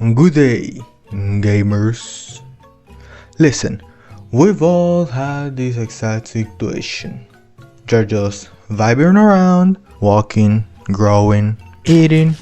Good day, gamers. Listen, we've all had this exact situation. You're just vibing around, walking, growing, eating,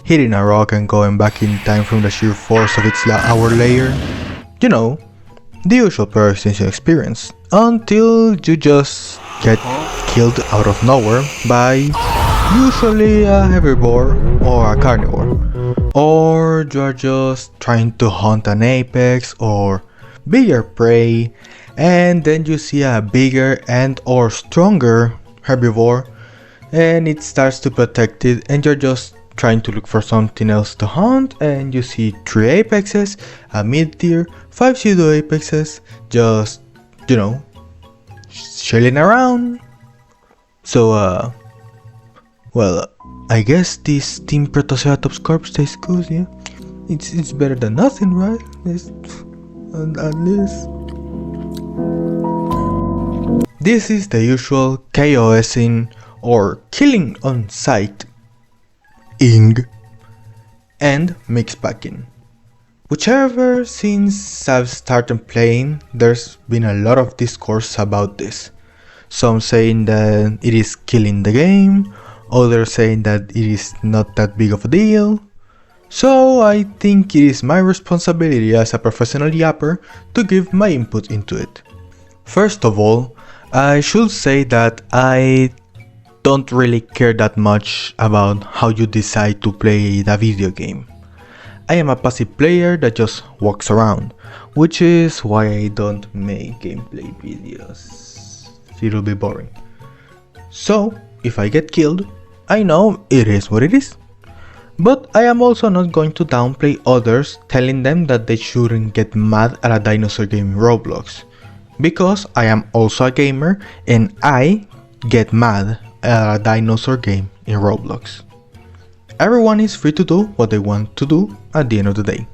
hitting a rock and going back in time from the sheer force of its hour layer. You know, the usual persistence experience. Until you just get killed out of nowhere by usually a herbivore or a carnivore. Or you're just trying to hunt an apex or bigger prey, and then you see a bigger and or stronger herbivore and it starts to protect it, and you're just trying to look for something else to hunt, and you see 3 apexes, a mid-tier, 5 pseudo apexes, just, chilling around. So well, I guess this Team Protoceratops corpse tastes good, yeah? It's better than nothing, right? At least. This is the usual KOSing or killing on sight ing and mixpacking. Whichever since I've started playing, there's been a lot of discourse about this. Some saying that it is killing the game, others saying that it is not that big of a deal. So I think it is my responsibility as a professional yapper to give my input into it. First of all, I should say that I don't really care that much about how you decide to play the video game. I am a passive player that just walks around, which is why I don't make gameplay videos. It'll be boring. So, if I get killed, I know it is what it is. But I am also not going to downplay others telling them that they shouldn't get mad at a dinosaur game in Roblox. Because I am also a gamer and I get mad at a dinosaur game in Roblox. Everyone is free to do what they want to do at the end of the day.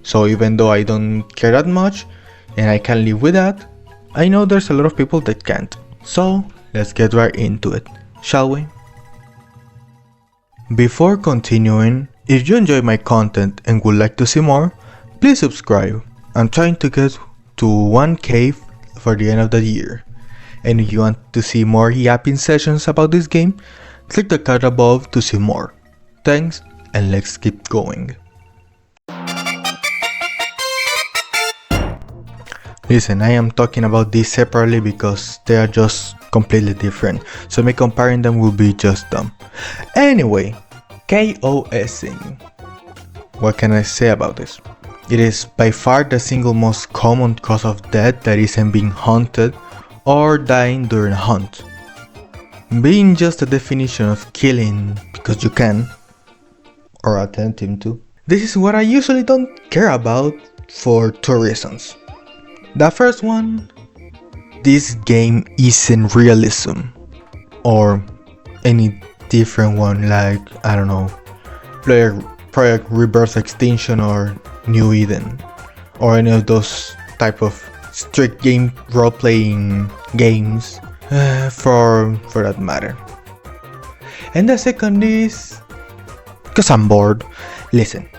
So even though I don't care that much and I can live with that, I know there's a lot of people that can't. So let's get right into it, shall we? Before continuing, if you enjoy my content and would like to see more, please subscribe. I'm trying to get to 1k for the end of the year. And if you want to see more yapping sessions about this game, click the card above to see more. Thanks, and let's keep going. Listen, I am talking about these separately because they are just completely different, so me comparing them will be just dumb. Anyway, KOSing. What can I say about this? It is by far the single most common cause of death that isn't being hunted or dying during a hunt. Being just a definition of killing because you can, or attempting to. This is what I usually don't care about for 2 reasons. The first one, this game isn't realism, or any different one like, I don't know, Project Rebirth Extinction or New Eden, or any of those type of strict game role-playing games, for that matter. And the second is, cause I'm bored. Listen,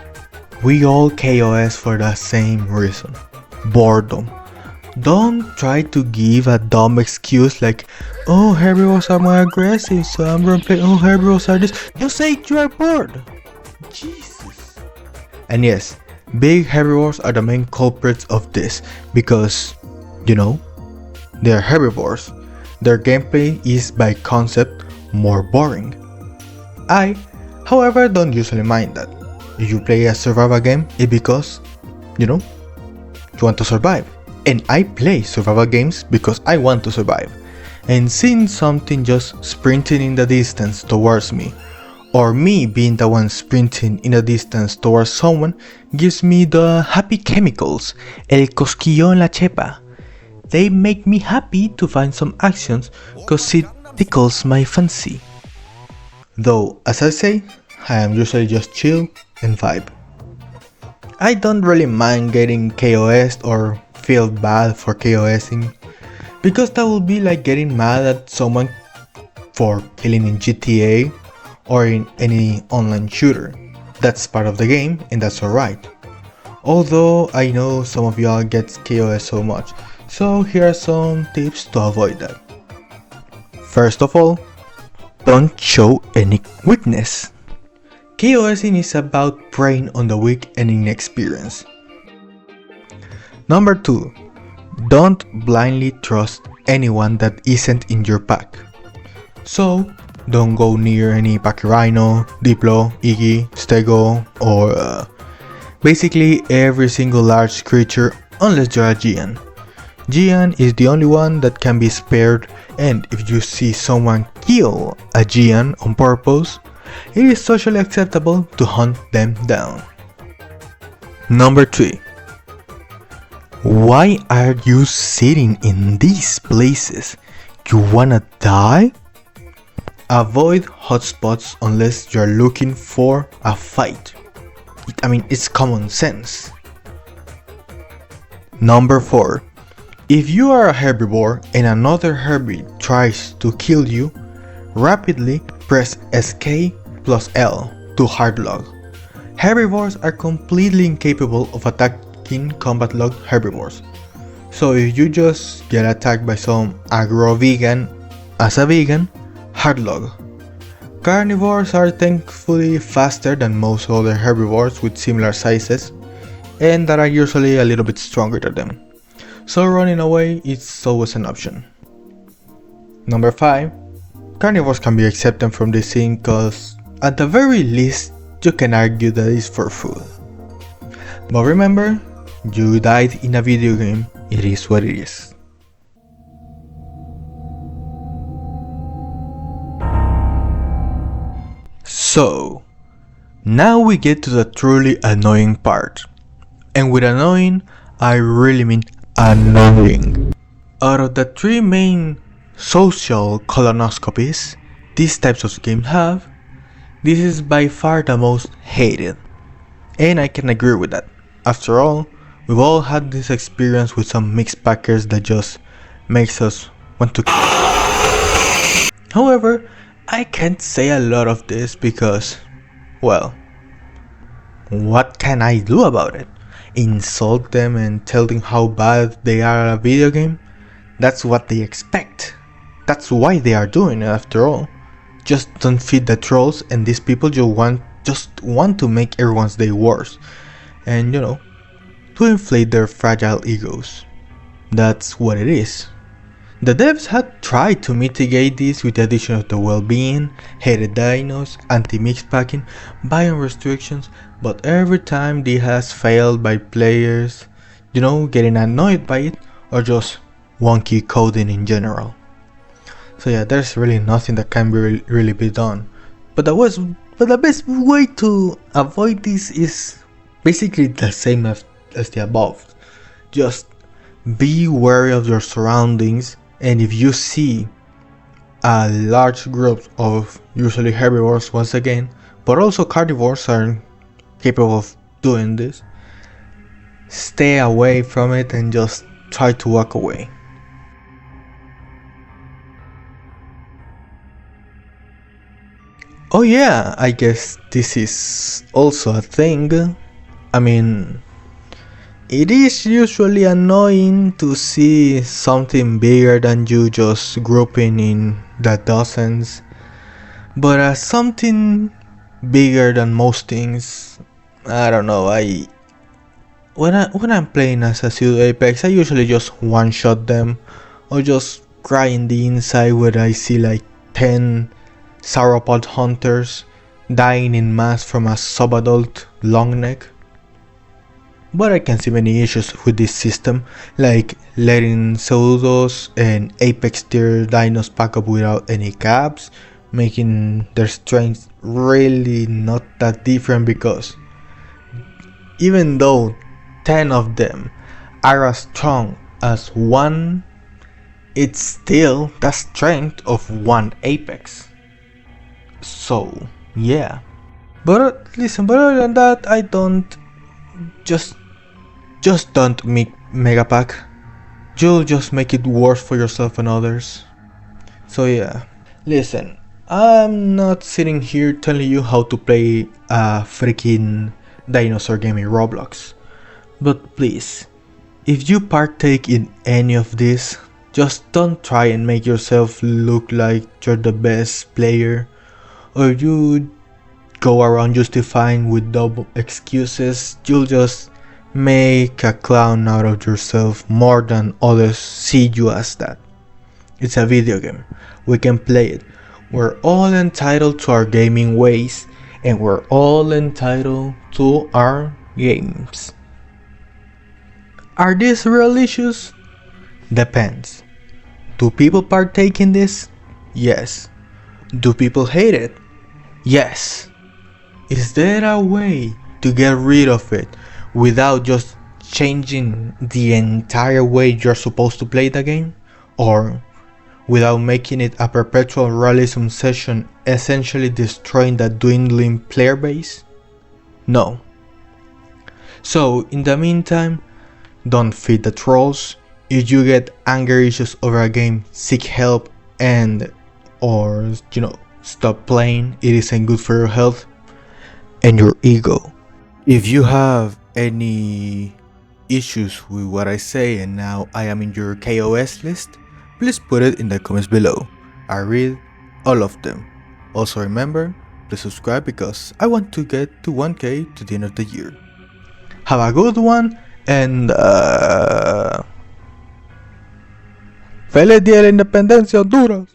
we all KOS for the same reason, boredom. Don't try to give a dumb excuse like, oh, herbivores are more aggressive, so I'm gonna play, oh, herbivores are this. Just say you are bored. Jesus. And yes, big herbivores are the main culprits of this because, they're herbivores. Their gameplay is by concept more boring. I, however, don't usually mind that. If you play a survival game, it's because, you want to survive. And I play survival games because I want to survive. And seeing something just sprinting in the distance towards me, or me being the one sprinting in the distance towards someone, gives me the happy chemicals, el cosquillo en la chepa. They make me happy to find some actions cause it tickles my fancy. Though, as I say, I am usually just chill and vibe. I don't really mind getting KOS'd or feel bad for KOSing, because that would be like getting mad at someone for killing in GTA or in any online shooter. That's part of the game and that's alright. Although I know some of y'all get KOS so much, so here are some tips to avoid that. First of all, don't show any weakness. KOSing is about preying on the weak and inexperienced. Number 2. Don't blindly trust anyone that isn't in your pack. So, don't go near any Pachyrhino, Diplo, Iggy, Stego, or basically every single large creature unless you're a Gian. Gian is the only one that can be spared, and if you see someone kill a Gian on purpose, it is socially acceptable to hunt them down. Number 3. Why are you sitting in these places? You wanna die? Avoid hotspots unless you're looking for a fight. It's common sense. Number 4. If you are a herbivore and another herbivore tries to kill you, rapidly press SK plus L to hardlog. Herbivores are completely incapable of attacking combat locked herbivores. So if you just get attacked by some aggro vegan as a vegan, hardlog. Carnivores are thankfully faster than most other herbivores with similar sizes, and that are usually a little bit stronger than them. So running away is always an option. Number 5. Carnivores can be accepted from this scene cause at the very least you can argue that it's for food. But remember, you died in a video game, it is what it is. So, now we get to the truly annoying part. And with annoying, I really mean annoying. Out of the 3 main social colonoscopies these types of games have, this is by far the most hated. And I can agree with that. After all, we've all had this experience with some Mixpackers that just makes us want to kill. However, I can't say a lot of this because, well, what can I do about it? Insult them and tell them how bad they are at a video game? That's what they expect. That's why they are doing it after all. Just don't feed the trolls, and these people just want to make everyone's day worse. And to inflate their fragile egos. That's what it is. The devs had tried to mitigate this with the addition of the well-being, hated dinos, anti-mixpacking, biome restrictions, but every time this has failed by players, getting annoyed by it, or just wonky coding in general. So yeah, there's really nothing that can be really be done. But the best way to avoid this is basically the same as the above. Just be wary of your surroundings. And if you see a large group of usually herbivores once again, but also carnivores are capable of doing this, stay away from it and just try to walk away. Oh yeah, I guess this is also a thing. It is usually annoying to see something bigger than you just grouping in the dozens, but as something bigger than most things, I don't know. When I'm playing as a pseudo Apex, I usually just one-shot them, or just cry in the inside where I see like 10 sauropod hunters dying in mass from a sub-adult long neck. But I can see many issues with this system, like letting pseudos and apex tier dinos pack up without any caps, making their strength really not that different, because even though 10 of them are as strong as one, it's still the strength of one apex. So yeah. But listen, but other than that, I don't just don't make mega pack. You'll just make it worse for yourself and others. So yeah, listen, I'm not sitting here telling you how to play a freaking dinosaur game in Roblox. But please, if you partake in any of this, just don't try and make yourself look like you're the best player, or you go around justifying with double excuses. You'll just make a clown out of yourself more than others see you as that. It's a video game. We can play it. We're all entitled to our gaming ways, and we're all entitled to our games. Are these real issues? Depends. Do people partake in this? Yes. Do people hate it? Yes. Is there a way to get rid of it without just changing the entire way you're supposed to play the game? Or without making it a perpetual realism session, essentially destroying the dwindling player base? No. So in the meantime, don't feed the trolls. If you get anger issues over a game, seek help and or stop playing. It isn't good for your health and your ego. If you have any issues with what I say and now I am in your KOS list, please put it in the comments below. I read all of them. Also remember to subscribe because I want to get to 1K to the end of the year. Have a good one and ¡Feliz Día de la Independencia, Honduras!